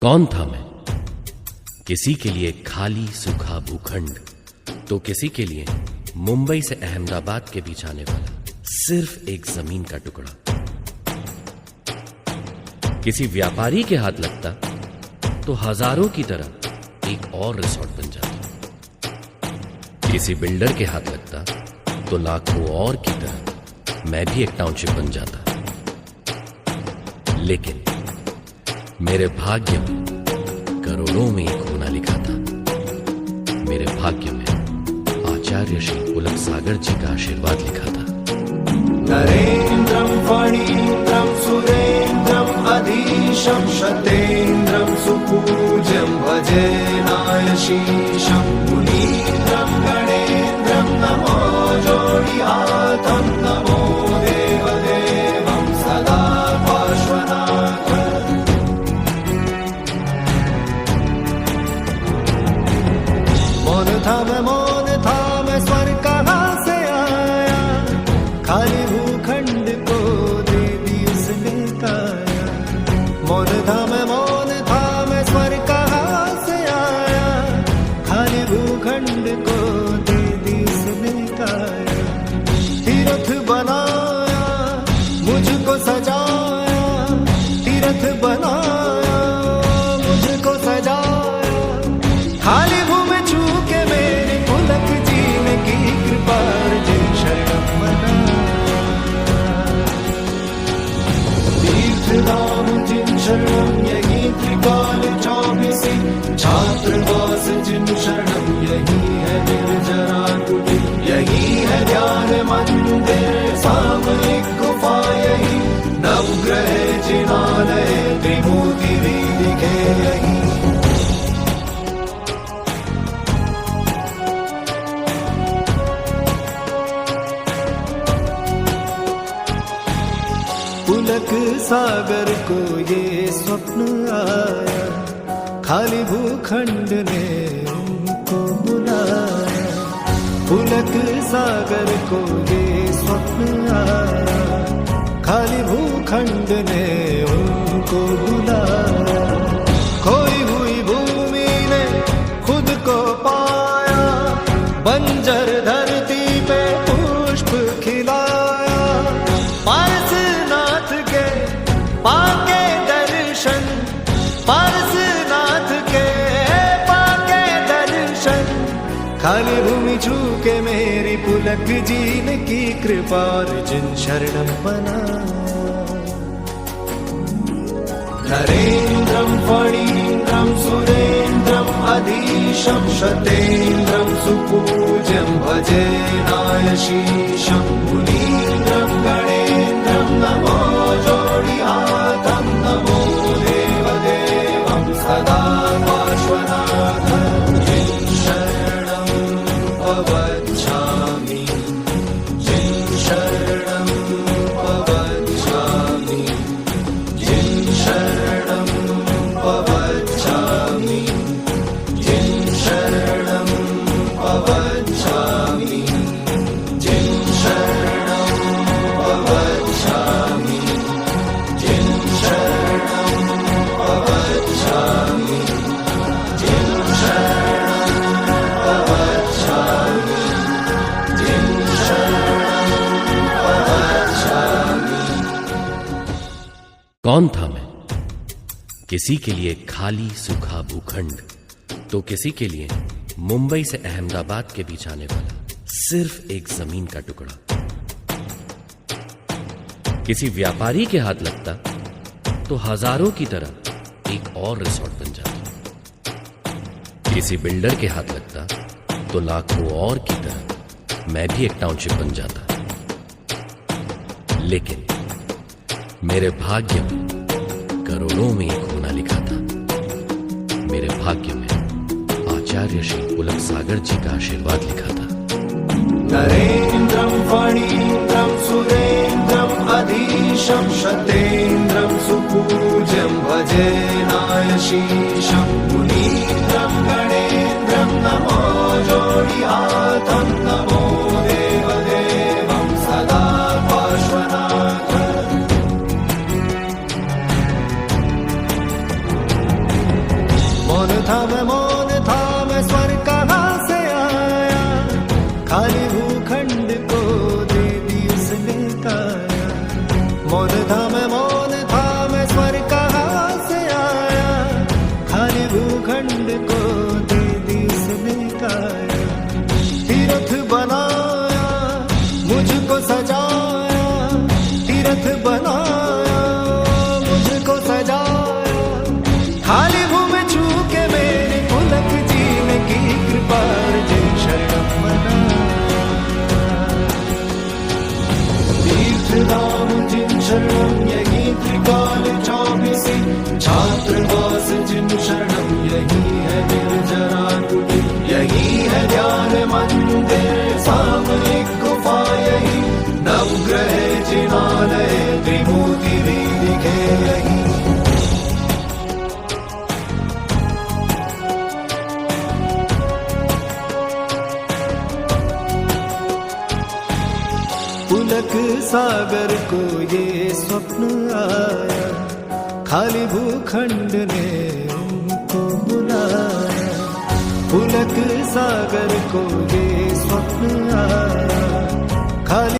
कौन था मैं? किसी के लिए खाली सूखा भूखंड, तो किसी के लिए मुंबई से अहमदाबाद के बीच आने वाला सिर्फ एक जमीन का टुकड़ा। किसी व्यापारी के हाथ लगता तो हजारों की तरह एक और रिसोर्ट बन जाता। किसी बिल्डर के हाथ लगता तो लाखों और की तरह मैं भी एक टाउनशिप बन जाता। लेकिन मेरे भाग्य में करोड़ों में एक होना लिखा था। मेरे भाग्य में आचार्य श्री पुलक सागर जी का आशीर्वाद लिखा था। नरेन्द्रं फणीन्द्रं सुरेन्द्रं अधीशं शतेन्द्रं सुपूज्यं भजे नायशीशं मुनीन्द्रं गणेन्द्रं नमो जोडिहातं नमो देवदेवं सदा पार्श्वनाथ। मौन था मैं स्वर कहाँ से आया, खाली भूखंड को दे दी उसने काया। मौन था मैं स्वर कहाँ से आया, खाली भूखंड को दे दी उसने काया। तीर्थ बनाया मुझको सजाया, तीर्थ बनाया मुझको सजाया। खाली भूमि छू के मेरे पुलक जी ने की कृपा अर्जुन शरणम मना। तीर्थधाम जिन शरणम यही त्रिकाल चौबीसी, छात्रवास जिन शरणम यही है निर्जरा कुटी। यही है ध्यान मंदिर सामयिक गुफा, यही नवग्रह जिनालय त्रिमूर्ति भी दिखे यही। पुलक सागर को ये स्वप्न आया, खाली भूखंड ने उनको बुलाया। पुलक सागर को ये स्वप्न आया, खाली भूखंड ने उनको बुलाया। खोई हुई भूमि ने खुद को पाया, बंजर धरती पे पुष्प खिलाया। पारसनाथ के पाके दर्शन, पारसनाथ के पाके दर्शन। खाली भूमि छू के मेरी पुलक जी ने की कृपा अर्जुन शरणम बना। नरेन्द्रं फणीन्द्रं सुरेन्द्रं अधीशं शतेन्द्रं सुपूज्यं भजे नायशीशं मुनीन्द्रं गणेन्द्रं नमो जोडिहातं नमो देवदेवं सदा पार्श्वनाथ। जिन शरणं प्रवक्ष्यामि, जिन शरणं प्रवक्ष्यामि, जिन शरणं प्रवक्ष्यामि, जिन शरणं प्रवक्ष्यामि, जिन शरणं प्रवक्ष्यामि, जिन शरणं प्रवक्ष्यामि, जिन शरणं प्रवक्ष्यामि, जिन शरणं प्रवक्ष्यामि। कौन था मैं? किसी के लिए खाली सूखा भूखंड, तो किसी के लिए मुंबई से अहमदाबाद के बीच आने वाला सिर्फ एक जमीन का टुकड़ा। किसी व्यापारी के हाथ लगता तो हजारों की तरह एक और रिसोर्ट बन जाता। किसी बिल्डर के हाथ लगता तो लाखों और की तरह मैं भी एक टाउनशिप बन जाता। लेकिन मेरे भाग्य में करोड़ों में एक होना लिखा था। मेरे भाग्य में आचार्य श्री पुलक सागर जी का आशीर्वाद लिखा था। नरेन्द्रं फणीन्द्रं सुरेन्द्रं अधीशं शतेन्द्रं सुपूज्यं भजे नायशीशं मुनीन्द्रं गणेन्द्रं नमो जोडिहातं नमो देवदेवं सदा पार्श्वनाथ। मौन था मैं स्वर कहाँ से आया, खाली भूखंड को दे दी उसने काया। मौन था मैं स्वर कहाँ से आया, खाली भूखंड को दे दी उसने काया। तीर्थ बनाया मुझको सजाया, तीर्थ बनाया मुझको सजाया, खाली भूमि छू के मेरे पुलक जीने की कृपा अर्जुन शरणम मनाया। तीर्थ धाम जिन शरणम यही त्रिकाल चौबीसी, छात्रवास जिन शरणम यही है निर्जरा कुटी, यही है ध्यान मंदिर सामयिक गुफा, यही नवग्रह जिनालय त्रिमूर्ति भी दिखे यही। पुलक सागर को ये स्वप्न आया, खाली भूखंड ने उनको बुलाया। पुलक सागर को ये स्वप्न आया, खाली